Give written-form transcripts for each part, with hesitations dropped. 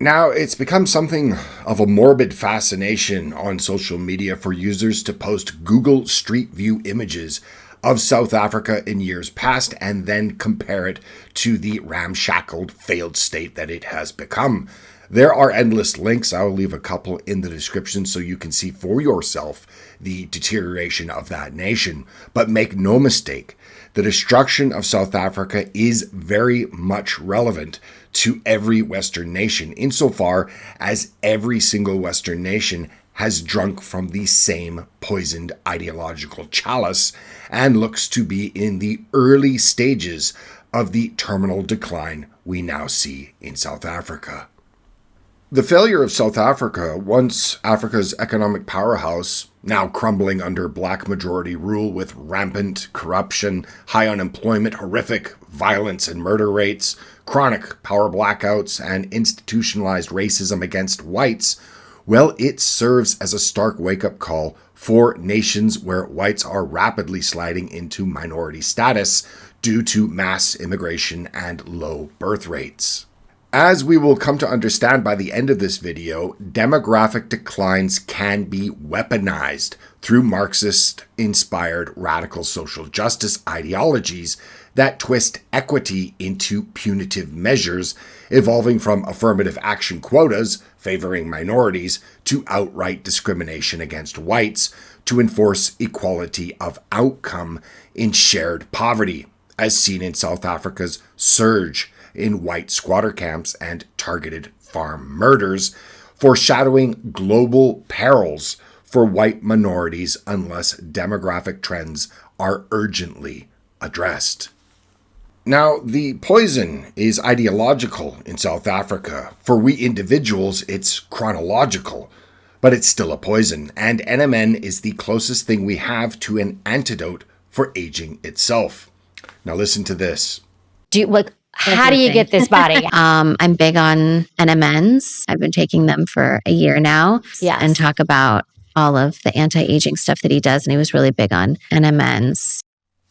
Now, it's become something of a morbid fascination on social media for users to post Google Street View images of South Africa in years past and then compare it to the ramshackled, failed state that it has become. There are endless links. I'll leave a couple in the description so you can see for yourself the deterioration of that nation. But make no mistake, the destruction of South Africa is very much relevant to every Western nation, insofar as every single Western nation has drunk from the same poisoned ideological chalice and looks to be in the early stages of the terminal decline we now see in South Africa. The failure of South Africa, once Africa's economic powerhouse, now crumbling under black majority rule with rampant corruption, high unemployment, horrific violence and murder rates, chronic power blackouts, and institutionalized racism against whites, well, it serves as a stark wake-up call for nations where whites are rapidly sliding into minority status due to mass immigration and low birth rates. As we will come to understand by the end of this video, demographic declines can be weaponized through Marxist-inspired radical social justice ideologies that twist equity into punitive measures, evolving from affirmative action quotas favoring minorities to outright discrimination against whites to enforce equality of outcome in shared poverty, as seen in South Africa's surge in white squatter camps and targeted farm murders, foreshadowing global perils for white minorities unless demographic trends are urgently addressed. Now, the poison is ideological in South Africa. For we individuals, it's chronological, but it's still a poison, and NMN is the closest thing we have to an antidote for aging itself. Now listen to this. How do you get this body? I'm big on NMNs. I've been taking them for a year now. Yes. And talk about all of the anti-aging stuff that he does. And he was really big on NMNs.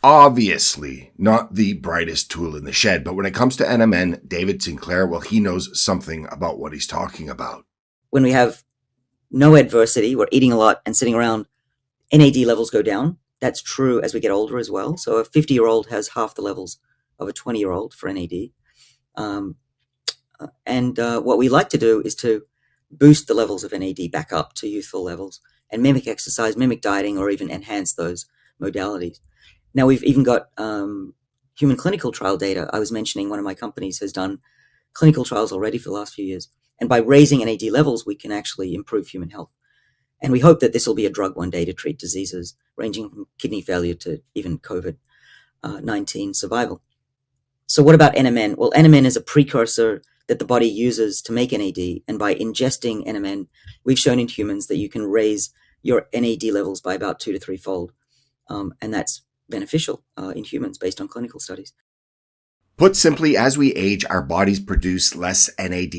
Obviously not the brightest tool in the shed, but when it comes to NMN, David Sinclair, well, he knows something about what he's talking about. When we have no adversity, we're eating a lot and sitting around, NAD levels go down. That's true as we get older as well. So a 50-year-old has half the levels of a 20-year-old for NAD. What we like to do is to boost the levels of NAD back up to youthful levels and mimic exercise, mimic dieting, or even enhance those modalities. Now, we've even got human clinical trial data. I was mentioning one of my companies has done clinical trials already for the last few years. And by raising NAD levels, we can actually improve human health. And we hope that this will be a drug one day to treat diseases ranging from kidney failure to even COVID-19 survival. So what about NMN? Well, NMN is a precursor that the body uses to make NAD. And by ingesting NMN, we've shown in humans that you can raise your NAD levels by about 2 to 3-fold. And that's beneficial in humans based on clinical studies. Put simply, as we age, our bodies produce less NAD+,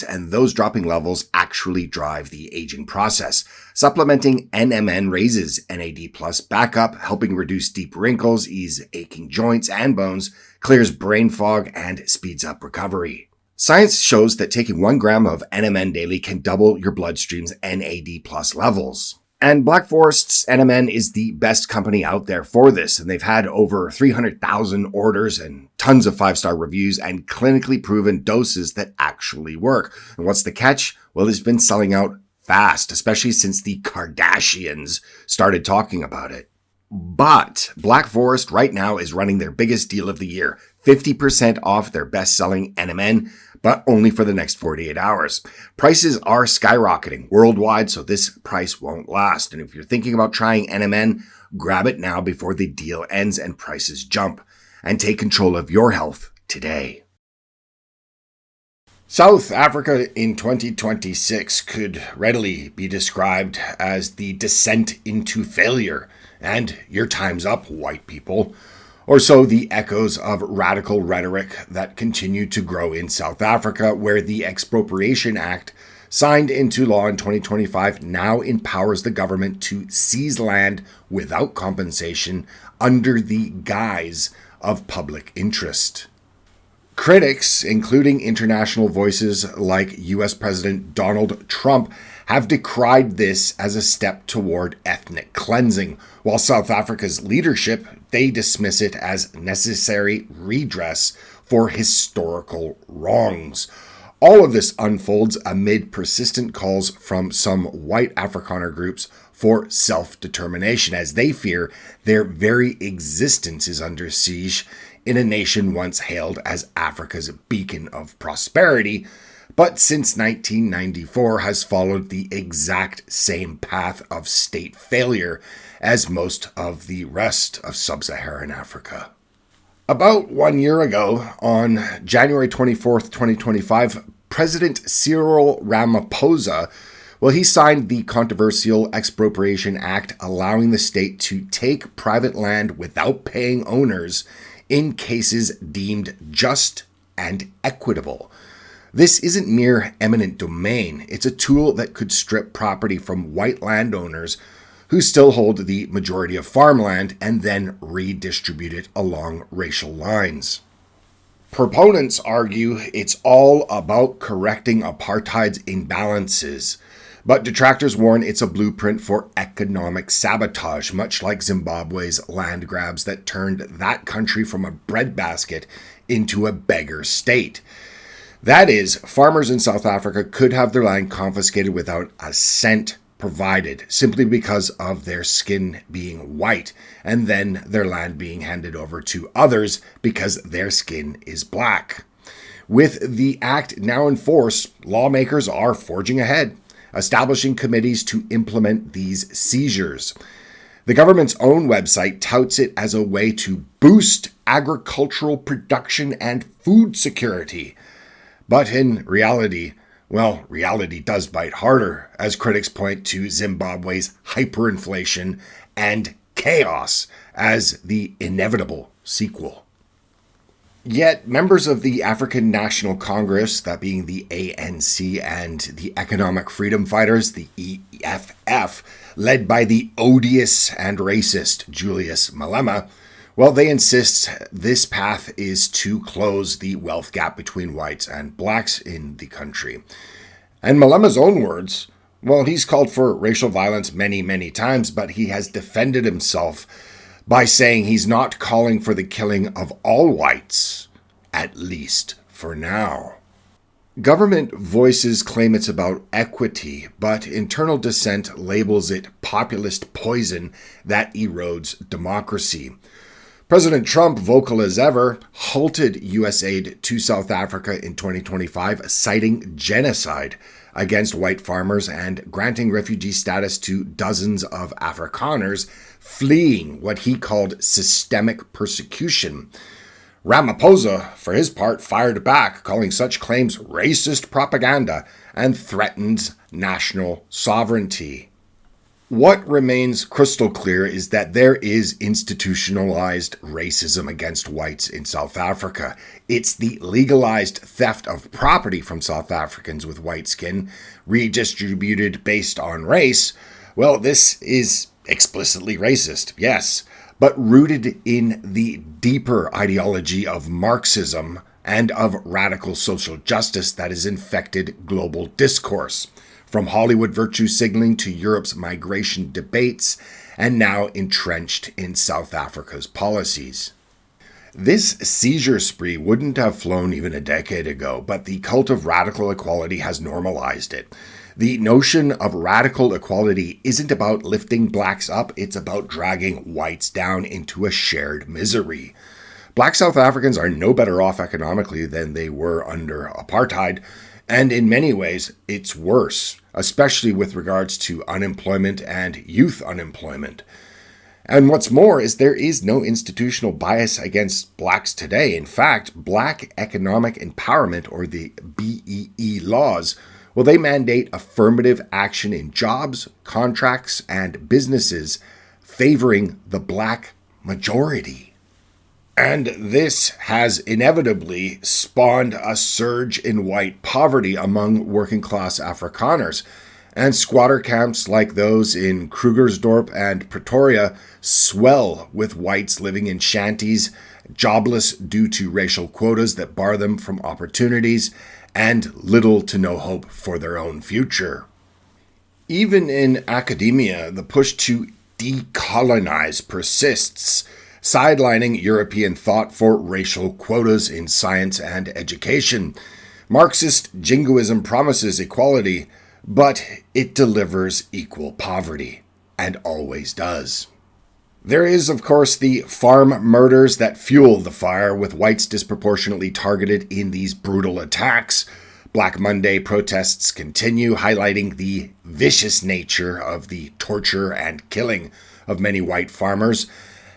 and those dropping levels actually drive the aging process. Supplementing NMN raises NAD+ back up, helping reduce deep wrinkles, ease aching joints and bones, clears brain fog, and speeds up recovery. Science shows that taking 1 gram of NMN daily can double your bloodstream's NAD+ levels. And Black Forest's NMN is the best company out there for this, and they've had over 300,000 orders and tons of 5-star reviews and clinically proven doses that actually work. And what's the catch? Well, it's been selling out fast, especially since the Kardashians started talking about it. But Black Forest right now is running their biggest deal of the year, 50% off their best-selling NMN, but only for the next 48 hours. Prices are skyrocketing worldwide, so this price won't last. And if you're thinking about trying NMN, grab it now before the deal ends and prices jump. And take control of your health today. South Africa in 2026 could readily be described as the descent into failure. And your time's up, white people. Or so the echoes of radical rhetoric that continue to grow in South Africa, where the Expropriation Act, signed into law in 2025, now empowers the government to seize land without compensation under the guise of public interest. Critics, including international voices like US President Donald Trump, have decried this as a step toward ethnic cleansing, while South Africa's leadership, they dismiss it as necessary redress for historical wrongs. All of this unfolds amid persistent calls from some white Afrikaner groups for self-determination, as they fear their very existence is under siege in a nation once hailed as Africa's beacon of prosperity, but since 1994 has followed the exact same path of state failure as most of the rest of sub-Saharan Africa. About 1 year ago, on January 24th, 2025, President Cyril Ramaphosa, he signed the controversial Expropriation Act, allowing the state to take private land without paying owners in cases deemed just and equitable. This isn't mere eminent domain. It's a tool that could strip property from white landowners who still hold the majority of farmland and then redistribute it along racial lines. Proponents argue it's all about correcting apartheid's imbalances, but detractors warn it's a blueprint for economic sabotage, much like Zimbabwe's land grabs that turned that country from a breadbasket into a beggar state. That is, farmers in South Africa could have their land confiscated without a cent provided, simply because of their skin being white, and then their land being handed over to others because their skin is black. With the act now in force, lawmakers are forging ahead, establishing committees to implement these seizures. The government's own website touts it as a way to boost agricultural production and food security. But in reality, reality does bite harder, as critics point to Zimbabwe's hyperinflation and chaos as the inevitable sequel. Yet, members of the African National Congress, that being the ANC, and the Economic Freedom Fighters, the EFF, led by the odious and racist Julius Malema, they insist this path is to close the wealth gap between whites and blacks in the country. And Malema's own words, he's called for racial violence many, many times, but he has defended himself by saying he's not calling for the killing of all whites, at least for now. Government voices claim it's about equity, but internal dissent labels it populist poison that erodes democracy. President Trump, vocal as ever, halted U.S. aid to South Africa in 2025, citing genocide against white farmers and granting refugee status to dozens of Afrikaners fleeing what he called systemic persecution. Ramaphosa, for his part, fired back, calling such claims racist propaganda and threatens national sovereignty. What remains crystal clear is that there is institutionalized racism against whites in South Africa. It's the legalized theft of property from South Africans with white skin, redistributed based on race. This is explicitly racist, yes, but rooted in the deeper ideology of Marxism and of radical social justice that has infected global discourse, from Hollywood virtue signaling to Europe's migration debates, and now entrenched in South Africa's policies. This seizure spree wouldn't have flown even a decade ago, but the cult of radical equality has normalized it. The notion of radical equality isn't about lifting blacks up, it's about dragging whites down into a shared misery. Black South Africans are no better off economically than they were under apartheid, and in many ways, it's worse, especially with regards to unemployment and youth unemployment. And what's more is there is no institutional bias against blacks today. In fact, Black Economic Empowerment, or the BEE laws, they mandate affirmative action in jobs, contracts, and businesses favoring the black majority. And this has inevitably spawned a surge in white poverty among working-class Afrikaners, and squatter camps like those in Krugersdorp and Pretoria swell with whites living in shanties jobless due to racial quotas that bar them from opportunities, and little to no hope for their own future. Even in academia, the push to decolonize persists, sidelining European thought for racial quotas in science and education. Marxist jingoism promises equality, but it delivers equal poverty, and always does. There is, of course, the farm murders that fuel the fire, with whites disproportionately targeted in these brutal attacks. Black Monday protests continue, highlighting the vicious nature of the torture and killing of many white farmers,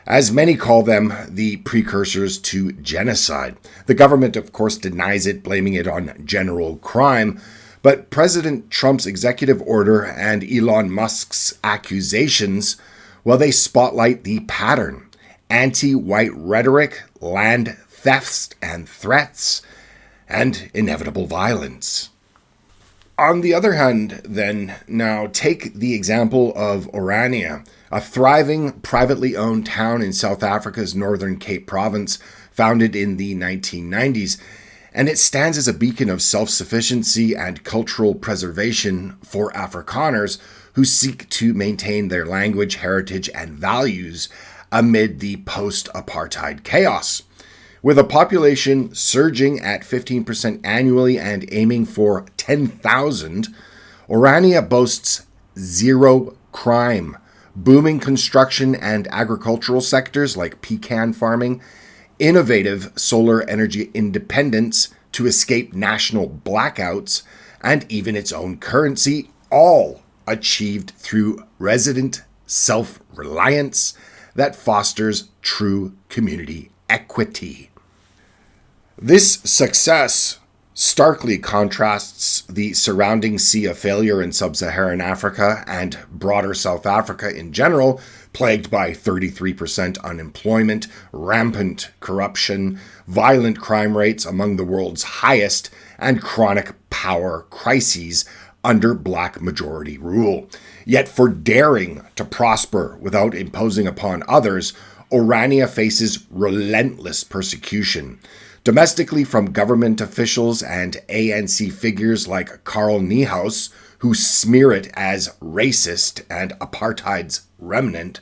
as many call them the precursors to genocide. The government, of course, denies it, blaming it on general crime, but President Trump's executive order and Elon Musk's accusations, well, they spotlight the pattern: anti-white rhetoric, land thefts and threats, and inevitable violence. On the other hand, then, now take the example of Orania, a thriving, privately owned town in South Africa's Northern Cape Province, founded in the 1990s, and it stands as a beacon of self-sufficiency and cultural preservation for Afrikaners who seek to maintain their language, heritage, and values amid the post-apartheid chaos. With a population surging at 15% annually and aiming for 10,000, Orania boasts zero crime, booming construction and agricultural sectors like pecan farming, innovative solar energy independence to escape national blackouts, and even its own currency, all achieved through resident self-reliance that fosters true community equity. This success starkly contrasts the surrounding sea of failure in sub-Saharan Africa and broader South Africa in general, plagued by 33% unemployment, rampant corruption, violent crime rates among the world's highest, and chronic power crises under black majority rule. Yet for daring to prosper without imposing upon others, Orania faces relentless persecution. Domestically, from government officials and ANC figures like Karl Niehaus, who smear it as racist and apartheid's remnant,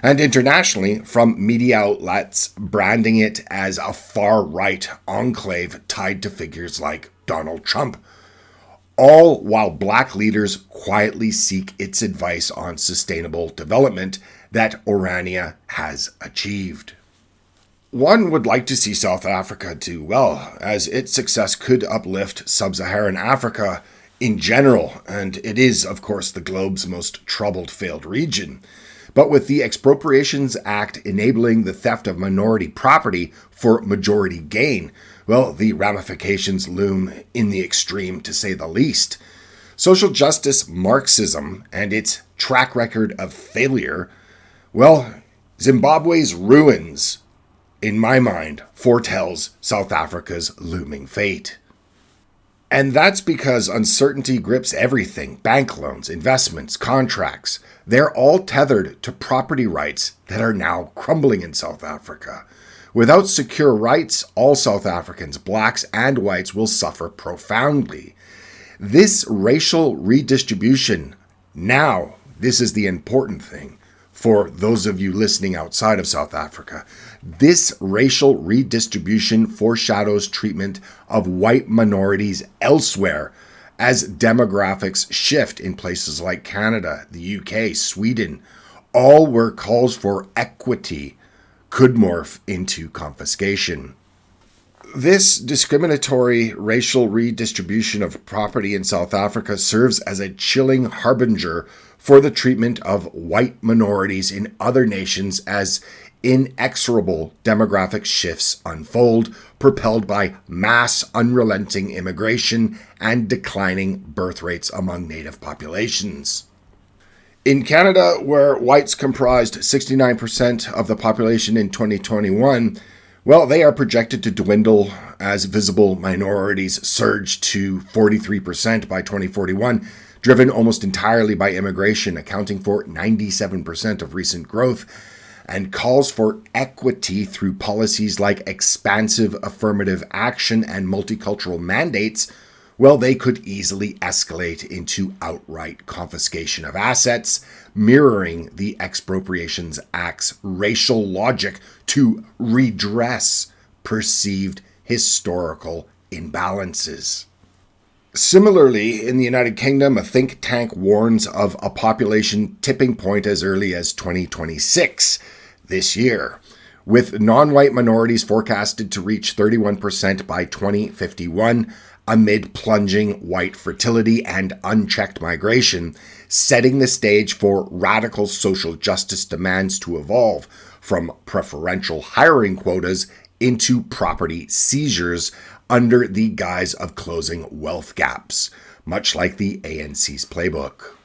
and internationally from media outlets branding it as a far-right enclave tied to figures like Donald Trump, all while black leaders quietly seek its advice on sustainable development that Orania has achieved. One would like to see South Africa do well, as its success could uplift sub-Saharan Africa in general, and it is, of course, the globe's most troubled failed region. But with the Expropriations Act enabling the theft of minority property for majority gain, well, the ramifications loom in the extreme, to say the least. Social justice Marxism and its track record of failure, well, Zimbabwe's ruins, in my mind, foretells South Africa's looming fate. And that's because uncertainty grips everything: bank loans, investments, contracts. They're all tethered to property rights that are now crumbling in South Africa. Without secure rights, all South Africans, blacks and whites, will suffer profoundly. This racial redistribution, now, this is the important thing for those of you listening outside of South Africa. This racial redistribution foreshadows treatment of white minorities elsewhere as demographics shift in places like Canada, the UK, Sweden, all where calls for equity could morph into confiscation. This discriminatory racial redistribution of property in South Africa serves as a chilling harbinger for the treatment of white minorities in other nations as inexorable demographic shifts unfold, propelled by mass unrelenting immigration and declining birth rates among native populations. In Canada, where whites comprised 69% of the population in 2021, well, they are projected to dwindle as visible minorities surge to 43% by 2041, driven almost entirely by immigration, accounting for 97% of recent growth. and calls for equity through policies like expansive affirmative action and multicultural mandates, well, they could easily escalate into outright confiscation of assets, mirroring the Expropriations Act's racial logic to redress perceived historical imbalances. Similarly, in the United Kingdom, a think tank warns of a population tipping point as early as 2026 this year, with non-white minorities forecasted to reach 31% by 2051 amid plunging white fertility and unchecked migration, setting the stage for radical social justice demands to evolve from preferential hiring quotas into property seizures under the guise of closing wealth gaps, much like the ANC's playbook.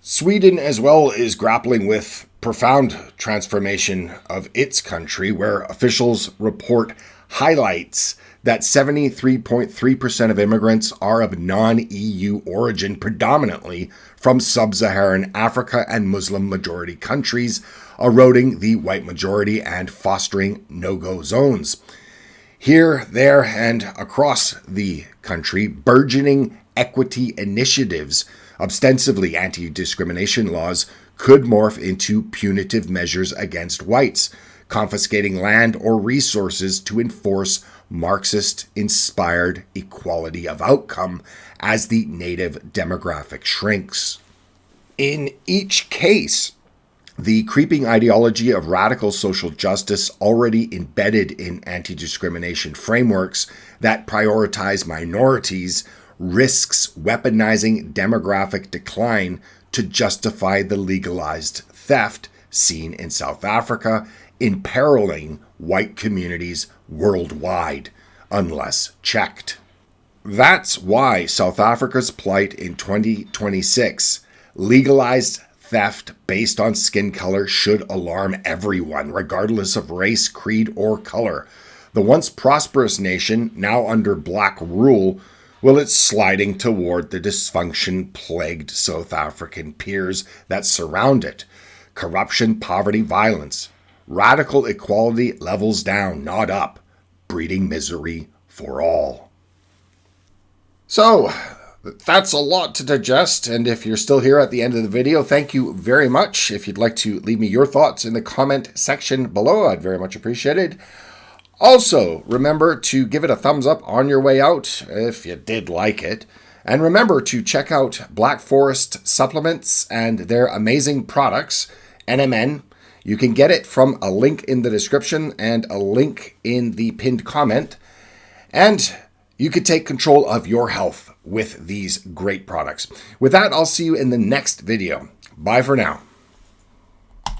Sweden as well is grappling with profound transformation of its country, where officials report highlights that 73.3% of immigrants are of non-EU origin, predominantly from sub-Saharan Africa and Muslim-majority countries, eroding the white majority and fostering no-go zones. Here, there, and across the country, burgeoning equity initiatives, ostensibly anti-discrimination laws, could morph into punitive measures against whites, confiscating land or resources to enforce Marxist-inspired equality of outcome as the native demographic shrinks. In each case, the creeping ideology of radical social justice already embedded in anti-discrimination frameworks that prioritize minorities risks weaponizing demographic decline to justify the legalized theft seen in South Africa, imperiling white communities worldwide, unless checked. That's why South Africa's plight in 2026, legalized theft based on skin color, should alarm everyone, regardless of race, creed, or color. The once prosperous nation, now under black rule, well, it's sliding toward the dysfunction-plagued South African peers that surround it. Corruption, poverty, violence. Radical equality levels down, not up, breeding misery for all. So, that's a lot to digest, and if you're still here at the end of the video, thank you very much. If you'd like to leave me your thoughts in the comment section below, I'd very much appreciate it. Also, remember to give it a thumbs up on your way out if you did like it. And remember to check out Black Forest Supplements and their amazing products, NMN. You can get it from a link in the description and a link in the pinned comment. And you could take control of your health with these great products. With that, I'll see you in the next video. Bye for now.